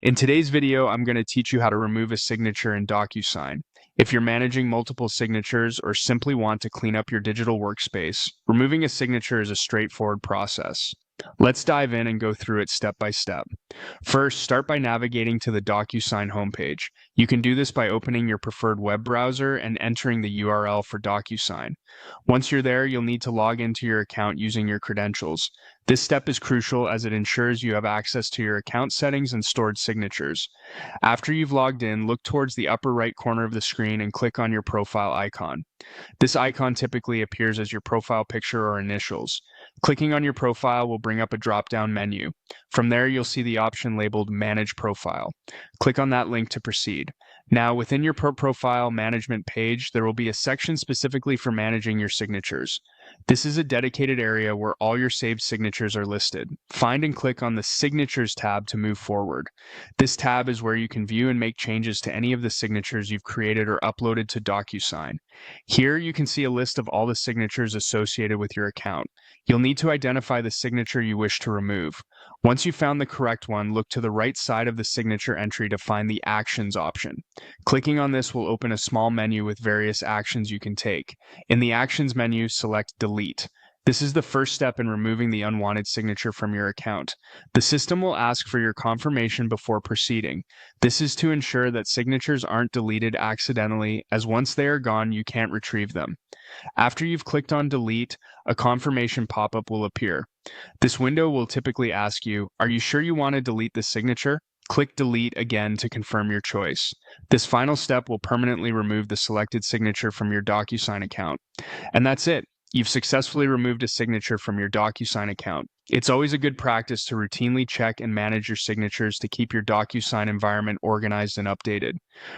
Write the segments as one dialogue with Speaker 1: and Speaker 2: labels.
Speaker 1: In today's video, I'm going to teach you how to remove a signature in DocuSign. If you're managing multiple signatures or simply want to clean up your digital workspace, removing a signature is a straightforward process. Let's dive in and go through it step by step. First, start by navigating to the DocuSign homepage. You can do this by opening your preferred web browser and entering the URL for DocuSign. Once you're there, you'll need to log into your account using your credentials. This step is crucial as it ensures you have access to your account settings and stored signatures. After you've logged in, look towards the upper right corner of the screen and click on your profile icon. This icon typically appears as your profile picture or initials. Clicking on your profile will bring up a drop-down menu. From there, you'll see the option labeled Manage Profile. Click on that link to proceed. Now, within your profile management page, there will be a section specifically for managing your signatures. This is a dedicated area where all your saved signatures are listed. Find and click on the Signatures tab to move forward. This tab is where you can view and make changes to any of the signatures you've created or uploaded to DocuSign. Here, you can see a list of all the signatures associated with your account. You'll need to identify the signature you wish to remove. Once you've found the correct one, look to the right side of the signature entry to find the Actions option. Clicking on this will open a small menu with various actions you can take. In the Actions menu, select Delete. This is the first step in removing the unwanted signature from your account. The system will ask for your confirmation before proceeding. This is to ensure that signatures aren't deleted accidentally, as once they are gone, you can't retrieve them. After you've clicked on Delete, a confirmation pop-up will appear. This window will typically ask you, "Are you sure you want to delete this signature?" Click Delete again to confirm your choice. This final step will permanently remove the selected signature from your DocuSign account. And that's it. You've successfully removed a signature from your DocuSign account. It's always a good practice to routinely check and manage your signatures to keep your DocuSign environment organized and updated.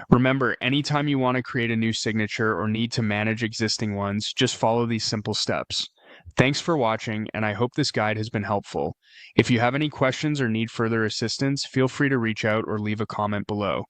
Speaker 1: Remember, anytime you want to create a new signature or need to manage existing ones, just follow these simple steps. Thanks for watching, and I hope this guide has been helpful. If you have any questions or need further assistance, feel free to reach out or leave a comment below.